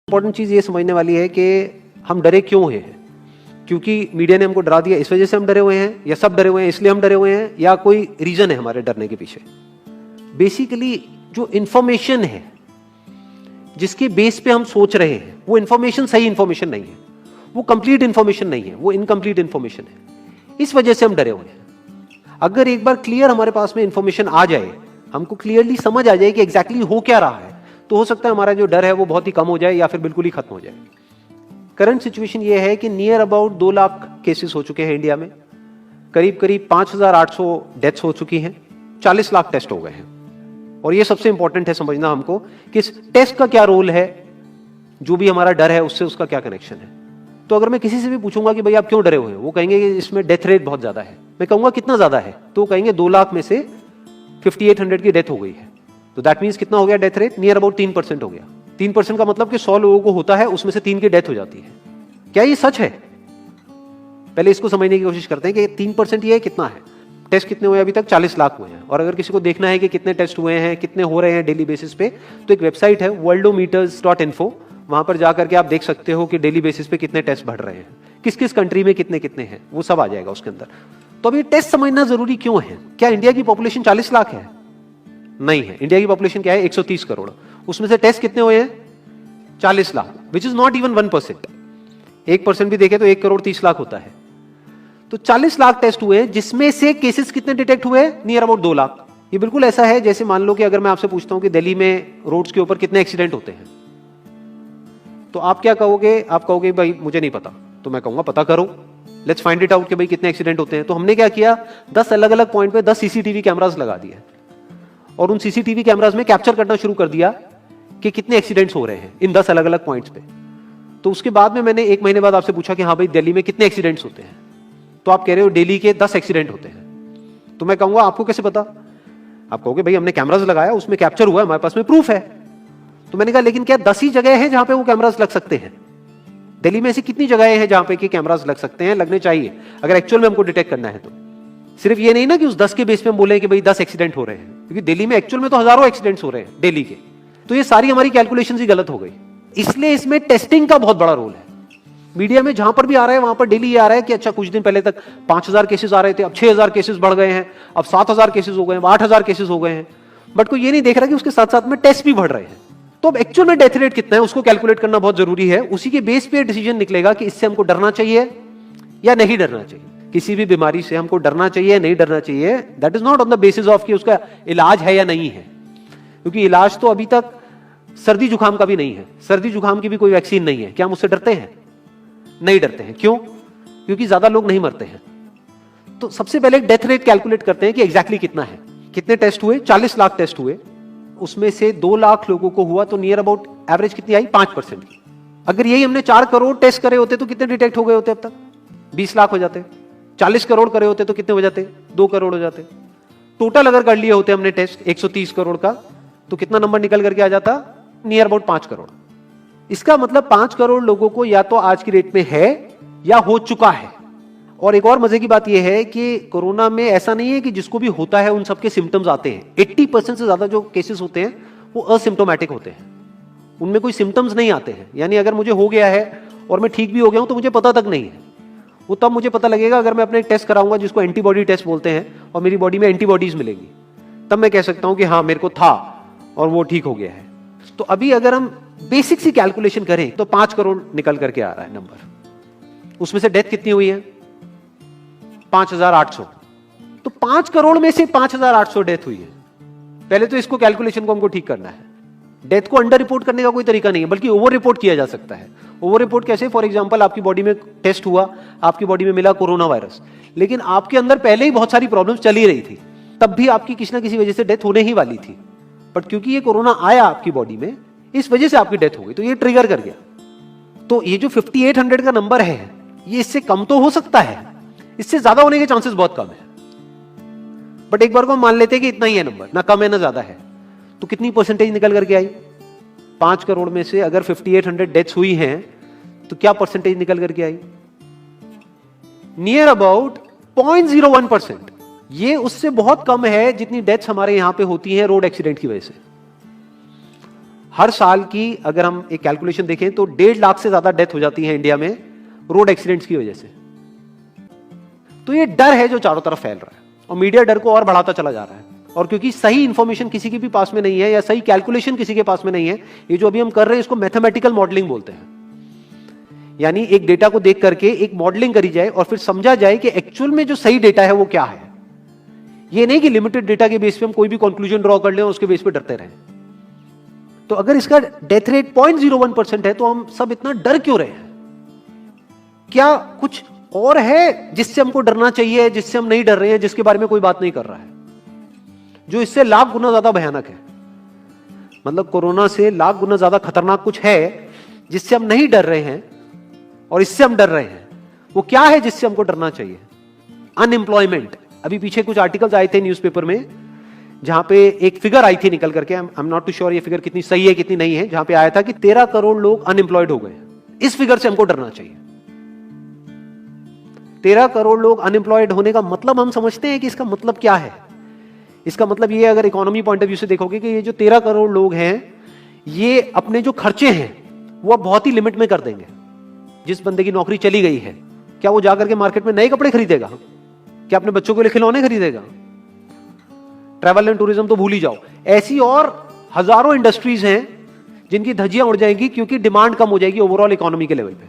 Important चीज़ ये समझने वाली है कि हम डरे क्यों हैं। क्योंकि मीडिया ने हमको डरा दिया इस वजह से हम डरे हुए हैं, या सब डरे हुए हैं इसलिए हम डरे हुए हैं, या कोई रीजन है हमारे डरने के पीछे। बेसिकली जो इंफॉर्मेशन है जिसके बेस पे हम सोच रहे हैं वो इंफॉर्मेशन सही इंफॉर्मेशन नहीं है, वो कंप्लीट इंफॉर्मेशन नहीं है, वो इनकम्प्लीट इंफॉर्मेशन है। इस वजह से हम डरे हुए हैं। अगर एक बार क्लियर हमारे पास में इंफॉर्मेशन आ जाए, हमको क्लियरली समझ आ जाए कि एग्जैक्टली हो क्या रहा है, तो हो सकता है हमारा जो डर है वो बहुत ही कम हो जाए या फिर बिल्कुल ही खत्म हो जाए। करंट सिचुएशन ये है कि नियर अबाउट 2 लाख केसेस हो चुके हैं इंडिया में, करीब करीब 5,800 डेथ्स हो चुकी हैं, 40 लाख टेस्ट हो गए हैं। और ये सबसे इंपॉर्टेंट है समझना हमको कि इस टेस्ट का क्या रोल है, जो भी हमारा डर है उससे उसका क्या कनेक्शन है। तो अगर मैं किसी से भी पूछूंगा कि भाई आप क्यों डरे हुए हैं, वो कहेंगे कि इसमें डेथ रेट बहुत ज्यादा है। मैं कहूंगा कितना ज्यादा है, तो वो कहेंगे 2 लाख में से 5800 की डेथ हो गई है। तो दैट मीन्स कितना हो गया डेथ रेट, नियर अबाउट 3% हो गया। 3% का मतलब कि 100 लोगों को होता है, उसमें से 3 की डेथ हो जाती है। क्या ये सच है? पहले इसको समझने की कोशिश करते हैं कि 3% ये कितना है। टेस्ट कितने हुए अभी तक? 40 लाख हुए हैं। और अगर किसी को देखना है कि कितने टेस्ट हुए हैं, कितने हो रहे हैं डेली बेसिस पे, तो एक वेबसाइट है worldometers.info, वहां पर जाकर के आप देख सकते हो कि डेली बेसिस पे कितने टेस्ट बढ़ रहे हैं, किस किस कंट्री में कितने कितने हैं, वो सब आ जाएगा उसके अंदर। तो अभी टेस्ट समझना जरूरी क्यों है? क्या इंडिया की पॉपुलेशन 40 लाख है? नहीं है। इंडिया की पॉपुलेशन क्या है? 130 करोड़। उसमें से टेस्ट कितने हुए हैं? 40 lakh, which is not even 1%। 1% भी देखे तो 1 करोड़ 30 लाख होता है। तो 40 लाख टेस्ट हुए, जिसमें से केसेस कितने डिटेक्ट हुए? Near about 2 lakh. ये बिल्कुल ऐसा है जैसे मान लो कि अगर मैं आपसे पूछता हूं कि दिल्ली में रोड्स के ऊपर कितने एक्सीडेंट होते हैं, तो आप क्या कहोगे? आप कहोगे भाई मुझे नहीं पता। तो मैं कहूंगा पता करो, लेट्स फाइंड इट आउट कि भाई कितने एक्सीडेंट होते हैं। तो हमने क्या किया, 10 अलग अलग पॉइंट पे 10 सीसीटीवी कैमरास लगा दिए और उन सीसीटीवी कैमरास में कैप्चर करना शुरू कर दिया कि कितने एक्सीडेंट्स हो रहे हैं इन 10 अलग अलग पॉइंट्स पे। तो उसके बाद में मैंने 1 महीने बाद आपसे पूछा कि हाँ भाई दिल्ली में कितने एक्सीडेंट्स होते हैं, तो आप कह रहे हो दिल्ली के 10 एक्सीडेंट होते हैं। तो मैं कहूंगा आपको कैसे पता? आप कहोगे भाई हमने कैमरास लगाया, उसमें कैप्चर हुआ, हमारे पास में प्रूफ है। तो मैंने कहा लेकिन क्या 10 ही जगह है जहां पे वो कैमरास लग सकते हैं? दिल्ली में ऐसी कितनी जगहें हैं जहां पे कि कैमरास लग सकते हैं, लगने चाहिए अगर एक्चुअल में हमको डिटेक्ट करना है। तो सिर्फ ये नहीं ना कि उस 10 के बेस पे हम बोले कि भाई 10 एक्सीडेंट हो रहे हैं, क्योंकि दिल्ली में एक्चुअल में तो हजारों एक्सीडेंट्स हो रहे हैं डेली के। तो ये सारी हमारी कैलकुलेशंस ही गलत हो गई। इसलिए इसमें टेस्टिंग का बहुत बड़ा रोल है। मीडिया में जहां पर भी आ रहा है वहां पर डेली ये आ रहा है कि अच्छा कुछ दिन पहले तक 5,000 केसेस आ रहे थे, अब 6,000 केसेस बढ़ गए हैं, अब 7,000 केसेस हो गए हैं, 8,000 केसेस हो गए हैं। बट कोई ये नहीं देख रहा कि उसके साथ साथ में टेस्ट भी बढ़ रहे हैं। तो अब एक्चुअल में डेथ रेट कितना है उसको कैलकुलेट करना बहुत जरूरी है। उसी के बेस पे डिसीजन निकलेगा कि इससे हमको डरना चाहिए या नहीं डरना चाहिए। किसी भी बीमारी से हमको डरना चाहिए या नहीं डरना चाहिए, that is not on the basis of कि उसका इलाज है या नहीं है, क्योंकि इलाज तो अभी तक सर्दी जुकाम का भी नहीं है, सर्दी जुकाम की भी कोई वैक्सीन नहीं है। क्या हम उससे डरते हैं? नहीं डरते हैं। क्यों? क्योंकि ज्यादा लोग नहीं मरते हैं। तो सबसे पहले डेथ रेट कैलकुलेट करते हैं कि एग्जैक्टली कितना है। कितने टेस्ट हुए? 40 लाख टेस्ट हुए, उसमें से 2 लाख लोगों को हुआ, तो नियर अबाउट एवरेज कितनी आई? 5% की। अगर यही हमने 4 करोड़ टेस्ट करे होते तो कितने डिटेक्ट हो गए होते अब तक? 20 लाख हो जाते। 40 करोड़ करे होते तो कितने हो जाते? 2 करोड़ हो जाते। टोटल अगर कर लिए होते हमने टेस्ट 130 करोड़ का, तो कितना नंबर निकल करके आ जाता? Near about 5 crore. इसका मतलब 5 करोड़ लोगों को या तो आज की डेट में है या हो चुका है। और एक और मजे की बात यह है कि कोरोना में ऐसा नहीं है कि जिसको भी होता है उन सबके सिम्टम्स आते हैं। 80% से ज्यादा जो केसेस होते हैं वो असिम्टोमेटिक होते हैं, उनमें कोई सिम्टम्स नहीं आते हैं। यानी अगर मुझे हो गया है और मैं ठीक भी हो गया हूं तो मुझे पता तक नहीं है। वो तब मुझे पता लगेगा अगर मैं अपने टेस्ट कराऊंगा जिसको एंटीबॉडी टेस्ट बोलते हैं, और मेरी बॉडी में एंटीबॉडीज मिलेगी, तब मैं कह सकता हूं कि हाँ मेरे को था और वो ठीक हो गया है। तो अभी अगर हम बेसिक सी कैलकुलेशन करें तो 5 करोड़ निकल करके आ रहा है नंबर। उसमें से डेथ कितनी हुई है? 5,800। तो 5 करोड़ में से 5,800 डेथ हुई है। पहले तो इसको कैलकुलेशन को हमको ठीक करना है। डेथ को अंडर रिपोर्ट करने का कोई तरीका नहीं है, बल्कि ओवर रिपोर्ट किया जा सकता है। ओवर रिपोर्ट कैसे? फॉर एग्जांपल आपकी बॉडी में टेस्ट हुआ, आपकी बॉडी में मिला कोरोना वायरस, लेकिन आपके अंदर पहले ही बहुत सारी प्रॉब्लम्स चली रही थी, तब भी आपकी किसी ना किसी वजह से डेथ होने ही वाली थी। बट क्योंकि ये कोरोना आया आपकी बॉडी में, इस वजह से आपकी डेथ हो गई, तो ये ट्रिगर कर गया। तो ये जो 5800 का नंबर है, ये इससे कम तो हो सकता है, इससे ज्यादा होने के चांसेस बहुत कम है। बट एक बार को हम मान लेते हैं कि इतना ही है नंबर, ना कम है ना ज्यादा है, तो कितनी परसेंटेज निकल करके आई? 5 करोड़ में से अगर 5800 डेथ्स हुई हैं तो क्या परसेंटेज निकल करके आई? Near about 0.01%। ये उससे बहुत कम है जितनी डेथ्स हमारे यहां पे होती हैं रोड एक्सीडेंट की वजह से। हर साल की अगर हम एक कैलकुलेशन देखें तो 1.5 लाख से ज्यादा डेथ हो जाती है इंडिया में रोड एक्सीडेंट्स की वजह से। तो ये डर है जो चारों तरफ फैल रहा है और मीडिया डर को और बढ़ाता चला जा रहा है। और क्योंकि सही इंफॉर्मेशन किसी के भी पास में नहीं है या सही कैलकुलेशन किसी के पास में नहीं है, ये जो अभी हम कर रहे हैं इसको मैथमेटिकल मॉडलिंग बोलते हैं। यानी एक डेटा को देख करके एक मॉडलिंग करी जाए और फिर समझा जाए कि एक्चुअल में जो सही डेटा है वो क्या है। ये नहीं कि लिमिटेड डेटा के बेस पे हम कोई भी कंक्लूजन ड्रॉ कर लें और उसके बेस पे डरते रहें। तो अगर इसका डेथ रेट 0.01% है तो हम सब इतना डर क्यों रहे हैं? क्या कुछ और है जिससे हमको डरना चाहिए, जिससे हम नहीं डर रहे हैं, जिसके बारे में कोई बात नहीं कर रहा है, जो इससे लाख गुना ज्यादा भयानक है? मतलब कोरोना से लाख गुना ज्यादा खतरनाक कुछ है जिससे हम नहीं डर रहे हैं और इससे हम डर रहे हैं। वो क्या है जिससे हमको डरना चाहिए? अनएम्प्लॉयमेंट। अभी पीछे कुछ आर्टिकल्स आए थे न्यूज़पेपर में जहां पे एक फिगर आई थी निकल करके, I am not too sure ये फिगर कितनी सही है कितनी नहीं है, जहां पे आया था कि 13 करोड़ लोग अनएम्प्लॉयड हो गए। इस फिगर से हमको डरना चाहिए। 13 करोड़ लोग अनएम्प्लॉयड होने का मतलब हम समझते हैं कि इसका मतलब क्या है? इसका मतलब ये, अगर इकोनॉमी पॉइंट ऑफ व्यू से देखोगे, कि ये जो 13 करोड़ लोग हैं ये अपने जो खर्चे हैं वो बहुत ही लिमिट में कर देंगे। जिस बंदे की नौकरी चली गई है, क्या वो जाकर के मार्केट में नए कपड़े खरीदेगा? क्या अपने बच्चों के लिए खिलौने खरीदेगा? ट्रैवल एंड टूरिज्म तो भूल ही जाओ। ऐसी और हजारों इंडस्ट्रीज हैं जिनकी धज्जियां उड़ जाएंगी क्योंकि डिमांड कम हो जाएगी ओवरऑल इकोनॉमी के लेवल पे।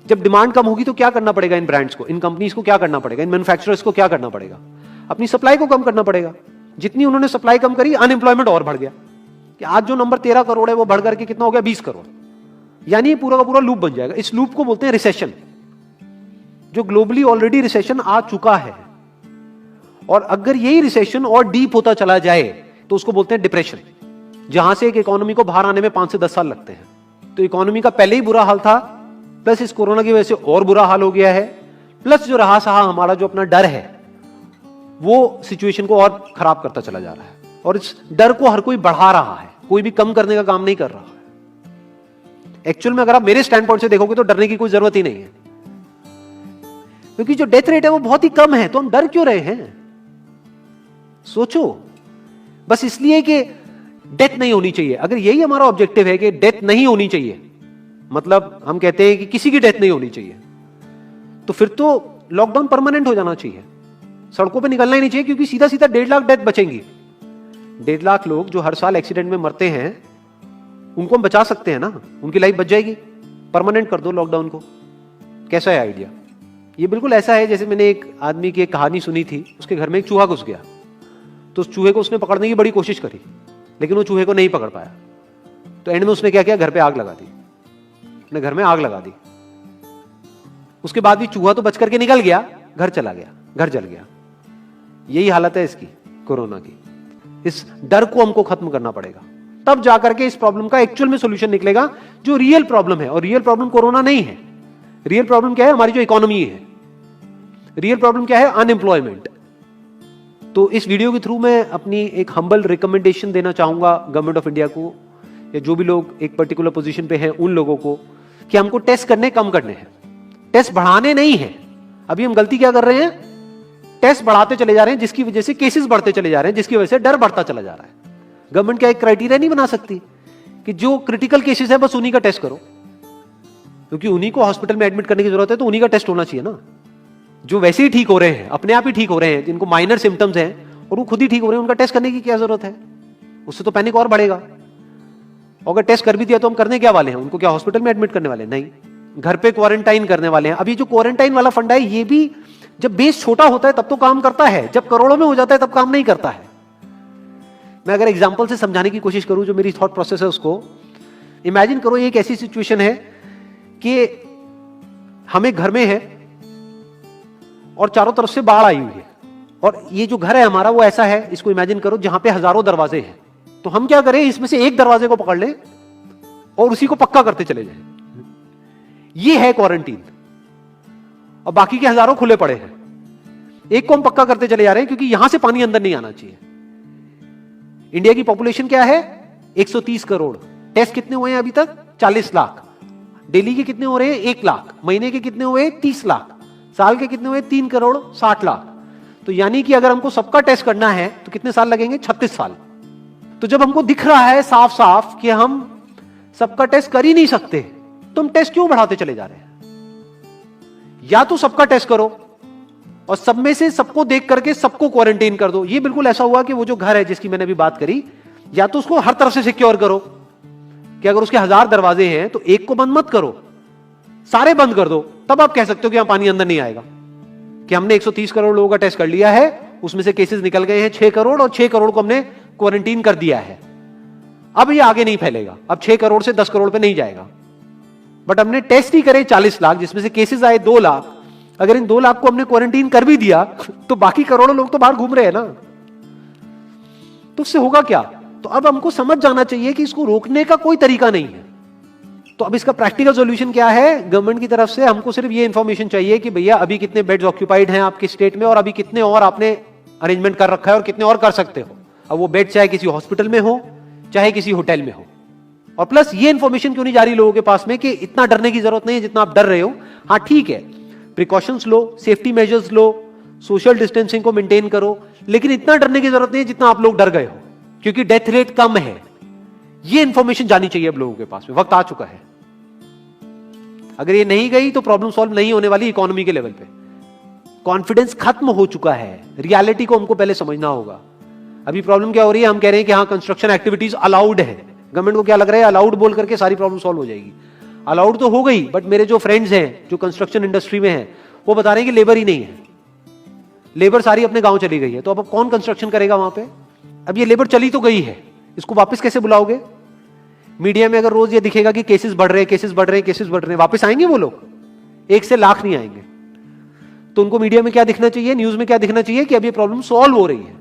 जब डिमांड कम होगी तो क्या करना पड़ेगा इन ब्रांड्स को, इन कंपनीज को क्या करना पड़ेगा, इन मैन्युफैक्चरर्स को क्या करना पड़ेगा? अपनी सप्लाई को कम करना पड़ेगा। जितनी उन्होंने सप्लाई कम करी, अनएम्प्लॉयमेंट और बढ़ गया कि आज जो नंबर 13 करोड़ है वो बढ़ करके कितना हो गया? 20 करोड़। यानी पूरा का पूरा लूप बन जाएगा। इस लूप को बोलते हैं रिसेशन, जो ग्लोबली ऑलरेडी रिसेशन आ चुका है। और अगर यही रिसेशन और डीप होता चला जाए तो उसको बोलते हैं डिप्रेशन, जहां से एक इकोनॉमी को बाहर आने में 5 से 10 साल लगते हैं। तो इकोनॉमी का पहले ही बुरा हाल था, प्लस इस कोरोना की वजह से और बुरा हाल हो गया है, प्लस जो रहा सहा हमारा जो अपना डर है वो सिचुएशन को और खराब करता चला जा रहा है। और इस डर को हर कोई बढ़ा रहा है, कोई भी कम करने का काम नहीं कर रहा है। एक्चुअल में अगर आप मेरे स्टैंड पॉइंट से देखोगे तो डरने की कोई जरूरत ही नहीं है, क्योंकि जो डेथ रेट है वो बहुत ही कम है। तो हम डर क्यों रहे हैं? सोचो। बस इसलिए कि डेथ नहीं होनी चाहिए। अगर यही हमारा ऑब्जेक्टिव है कि डेथ नहीं होनी चाहिए, मतलब हम कहते हैं कि किसी की डेथ नहीं होनी चाहिए, तो फिर तो लॉकडाउन परमानेंट हो जाना चाहिए। सड़कों पे निकलना ही नहीं चाहिए, क्योंकि सीधा सीधा 1.5 लाख डेथ बचेंगी। 1.5 लाख लोग जो हर साल एक्सीडेंट में मरते हैं उनको हम बचा सकते हैं ना, उनकी लाइफ बच जाएगी। परमानेंट कर दो लॉकडाउन को। कैसा है आइडिया? ये बिल्कुल ऐसा है जैसे मैंने एक आदमी की एक कहानी सुनी थी। उसके घर में एक चूहा घुस गया, तो उस चूहे को उसने पकड़ने की बड़ी कोशिश करी, लेकिन वो चूहे को नहीं पकड़ पाया। तो एंड में उसने क्या किया? घर पे आग लगा दी। अपने घर में आग लगा दी। उसके बाद भी चूहा तो बच करके निकल गया, घर चला गया, घर जल गया। यही हालत है इसकी, कोरोना की। इस डर को हमको खत्म करना पड़ेगा, तब जाकर के इस प्रॉब्लम का एक्चुअल में सॉल्यूशन निकलेगा, जो रियल प्रॉब्लम है। और रियल प्रॉब्लम कोरोना नहीं है। रियल प्रॉब्लम क्या है? हमारी जो इकोनॉमी है। रियल प्रॉब्लम क्या है? अनएम्प्लॉयमेंट। तो इस वीडियो के थ्रू मैं अपनी एक हम्बल रिकमेंडेशन देना चाहूंगा गवर्नमेंट ऑफ इंडिया को, या जो भी लोग एक पर्टिकुलर पोजीशन पे हैं उन लोगों को, कि हमको टेस्ट करने कम करने हैं, टेस्ट बढ़ाने नहीं है। अभी हम गलती क्या कर रहे हैं? टेस्ट बढ़ाते चले जा रहे हैं, जिसकी वजह से केसेस बढ़ते चले जा रहे हैं, जिसकी वजह से डर बढ़ता चला जा रहा है। गवर्नमेंट क्या एक क्राइटेरिया नहीं बना सकती कि जो क्रिटिकल केसेस है बस उन्हीं का टेस्ट करो, क्योंकि उन्हीं को हॉस्पिटल में एडमिट करने की जरूरत है, तो उन्हीं का टेस्ट होना चाहिए ना। जो वैसे ही ठीक हो रहे हैं, अपने आप ही ठीक हो रहे हैं, जिनको माइनर सिम्टम्स हैं और वो खुद ही ठीक हो रहे हैं, उनका टेस्ट करने की क्या जरूरत है? उससे तो पैनिक और बढ़ेगा। और अगर टेस्ट कर भी दिया तो हम करने क्या वाले हैं? उनको क्या हॉस्पिटल में एडमिट करने वाले हैं? नहीं, घर पे क्वारंटाइन करने वाले हैं। अभी जो क्वारंटाइन वाला फंडा है, ये भी जब बेस छोटा होता है तब तो काम करता है, जब करोड़ों में हो जाता है तब काम नहीं करता है। मैं अगर एग्जांपल से समझाने की कोशिश करूं, जो मेरी थॉट प्रोसेस है उसको इमेजिन करो। एक ऐसी सिचुएशन है कि हम एक घर में है और चारों तरफ से बाढ़ आई हुई है, और ये जो घर है हमारा वो ऐसा है, इसको इमेजिन करो, जहां पे हजारों दरवाजे हैं। तो हम क्या करें? इसमें से एक दरवाजे को पकड़ लें और उसी को पक्का करते चले जाएं। ये है क्वारंटीन, और बाकी के हजारों खुले पड़े हैं। एक को हम पक्का करते चले जा रहे हैं क्योंकि यहां से पानी अंदर नहीं आना चाहिए। इंडिया की पॉपुलेशन क्या है? 130 करोड़। टेस्ट कितने हुए हैं अभी तक? 40 लाख। दिल्ली के कितने हो रहे हैं? 1 लाख। महीने के कितने हुए? 30 लाख। साल के कितने हुए? 3 करोड़ 60 लाख। तो यानी कि अगर हमको सबका टेस्ट करना है तो कितने साल लगेंगे? 36 साल। तो जब हमको दिख रहा है साफ साफ कि हम सबका टेस्ट कर ही नहीं सकते, तुम टेस्ट क्यों बढ़ाते चले जा रहे हैं? या तो सबका टेस्ट करो और सब में से सबको देख करके सबको क्वारंटाइन कर दो। ये बिल्कुल ऐसा हुआ कि वो जो घर है जिसकी मैंने अभी बात करी, या तो उसको हर तरफ से सिक्योर करो कि अगर उसके 1000 दरवाजे हैं तो एक को बंद मत करो, सारे बंद कर दो। तब आप कह सकते हो कि यहां पानी अंदर नहीं आएगा, कि हमने 130 करोड़ लोगों का टेस्ट कर लिया है, उसमें से केसेस निकल गए हैं 6 करोड़ और 6 करोड़ को हमने क्वारंटीन कर दिया है, अब ये आगे नहीं फैलेगा, अब 6 करोड़ से 10 करोड़ पे नहीं जाएगा। बट हमने टेस्ट ही करे 40 लाख, जिसमें से केसेस आए 2 लाख। अगर इन 2 लाख को हमने क्वारंटीन कर भी दिया तो बाकी करोड़ों लोग तो बाहर घूम रहे हैं ना, तो उससे होगा क्या? तो अब हमको समझ जाना चाहिए कि इसको रोकने का कोई तरीका नहीं है। तो अब इसका प्रैक्टिकल सॉल्यूशन क्या है? गवर्नमेंट की तरफ से हमको सिर्फ ये इंफॉर्मेशन चाहिए कि भैया अभी कितने बेड्स ऑक्यूपाइड हैं आपके स्टेट में, और अभी कितने और आपने अरेंजमेंट कर रखा है और कितने और कर सकते हो। अब वो बेड चाहे किसी हॉस्पिटल में हो चाहे किसी होटल में हो। और प्लस ये इंफॉर्मेशन क्यों नहीं जा रही लोगों के पास में कि इतना डरने की जरूरत नहीं है जितना आप डर रहे हो। हाँ ठीक है, प्रिकॉशंस लो, सेफ्टी मेजर्स लो, सोशल डिस्टेंसिंग को मेंटेन करो, लेकिन इतना डरने की जरूरत नहीं है जितना आप लोग डर गए हो, क्योंकि डेथ रेट कम है। ये इंफॉर्मेशन जानी चाहिए अब लोगों के पास में, वक्त आ चुका है। अगर ये नहीं गई तो प्रॉब्लम सॉल्व नहीं होने वाली इकोनॉमी के लेवल पे। कॉन्फिडेंस खत्म हो चुका है, रियलिटी को हमको पहले समझना होगा। अभी प्रॉब्लम क्या हो रही है? हम कह रहे हैं कि हाँ कंस्ट्रक्शन एक्टिविटीज अलाउड है, गवर्नमेंट को क्या लग रहा है अलाउड बोल करके सारी प्रॉब्लम सॉल्व हो जाएगी। अलाउड तो हो गई, बट मेरे जो फ्रेंड्स हैं जो कंस्ट्रक्शन इंडस्ट्री में हैं वो बता रहे हैं कि लेबर ही नहीं है, लेबर सारी अपने गांव चली गई है। तो अब कौन कंस्ट्रक्शन करेगा वहां पे? अब ये लेबर चली तो गई है, इसको वापस कैसे बुलाओगे? मीडिया में अगर रोज ये दिखेगा कि केसेस बढ़ रहे हैं, केसेस बढ़ रहे हैं, केसेस बढ़ रहे हैं, वापस आएंगे वो लोग? 1 से लाख नहीं आएंगे। तो उनको मीडिया में क्या दिखना चाहिए, न्यूज में क्या दिखना चाहिए कि अब ये प्रॉब्लम सॉल्व हो रही है।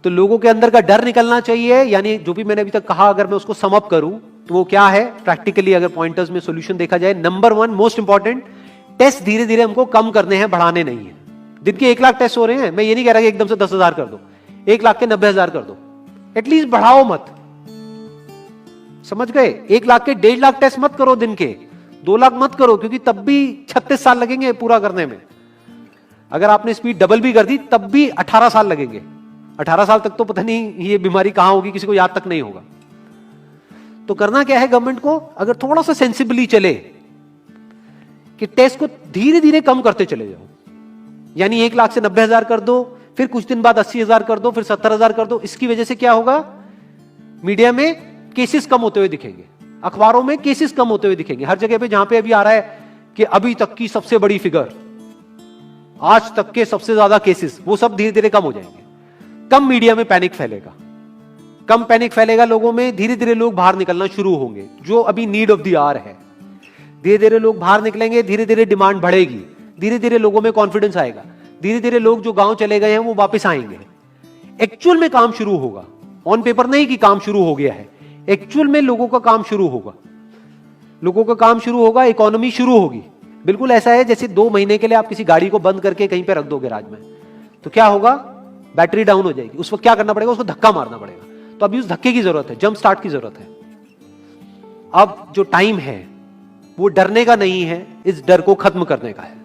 तो लोगों के अंदर का डर निकलना चाहिए। यानी जो भी मैंने अभी तक कहा, अगर मैं उसको सम अप करूं तो वो क्या है प्रैक्टिकली, अगर पॉइंटर्स में सॉल्यूशन देखा जाए। नंबर 1 मोस्ट इंपॉर्टेंट, टेस्ट धीरे धीरे हमको कम करने हैं, बढ़ाने नहीं है। दिन के 1 लाख टेस्ट हो रहे हैं, मैं ये नहीं कह रहा कि एकदम से 10,000 कर दो, 1 लाख के 90,000 कर दो, एटलीस्ट बढ़ाओ मत। समझ गए? 1 लाख के 1.5 लाख टेस्ट मत करो दिन के, 2 लाख मत करो, क्योंकि तब भी 36 साल लगेंगे पूरा करने में। अगर आपने स्पीड डबल भी कर दी तब भी 18 साल लगेंगे। 18 साल तक तो पता नहीं ये बीमारी कहां होगी, किसी को याद तक नहीं होगा। तो करना क्या है गवर्नमेंट को? अगर थोड़ा सा सेंसिबली चले कि टेस्ट को धीरे धीरे कम करते चले जाओ, यानी 1 लाख से 90,000 कर दो, फिर कुछ दिन बाद 80,000 कर दो, फिर 70,000 कर दो। इसकी वजह से क्या होगा? मीडिया में केसेस कम होते हुए दिखेंगे, अखबारों में केसेस कम होते हुए दिखेंगे, हर जगह पे जहां पे अभी आ रहा है कि अभी तक की सबसे बड़ी फिगर, आज तक के सबसे ज्यादा केसेस, वो सब धीरे धीरे कम हो जाएंगे। कम मीडिया में पैनिक फैलेगा, कम पैनिक फैलेगा लोगों में, धीरे धीरे लोग बाहर निकलना शुरू होंगे, जो अभी नीड ऑफ द आवर है। धीरे धीरे लोग बाहर निकलेंगे, धीरे धीरे डिमांड बढ़ेगी, धीरे धीरे लोगों में कॉन्फिडेंस आएगा, धीरे धीरे लोग जो गांव चले गए हैं वो वापस आएंगे। एक्चुअल में काम शुरू होगा, ऑन पेपर नहीं कि काम शुरू हो गया है, एक्चुअल में लोगों का काम शुरू होगा, लोगों का काम शुरू होगा, इकोनॉमी शुरू होगी। बिल्कुल ऐसा है जैसे 2 महीने के लिए आप किसी गाड़ी को बंद करके कहीं पे रख दो गैराज में, तो क्या होगा? बैटरी डाउन हो जाएगी। उस वक्त क्या करना पड़ेगा? उसको धक्का मारना पड़ेगा। तो अभी उस धक्के की जरूरत है, जंप स्टार्ट की जरूरत है। अब जो टाइम है वो डरने का नहीं है, इस डर को खत्म करने का है।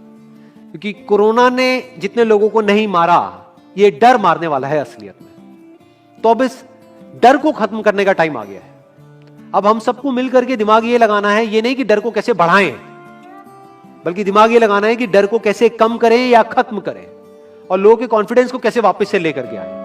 क्योंकि कोरोना ने जितने लोगों को नहीं मारा, ये डर मारने वाला है असलियत में। तो अब इस डर को खत्म करने का टाइम आ गया है। अब हम सबको मिलकर के दिमाग ये लगाना है, ये नहीं कि डर को कैसे बढ़ाएं, बल्कि दिमाग ये लगाना है कि डर को कैसे कम करें या खत्म करें, और लोगों के कॉन्फिडेंस को कैसे वापस से लेकर के आए।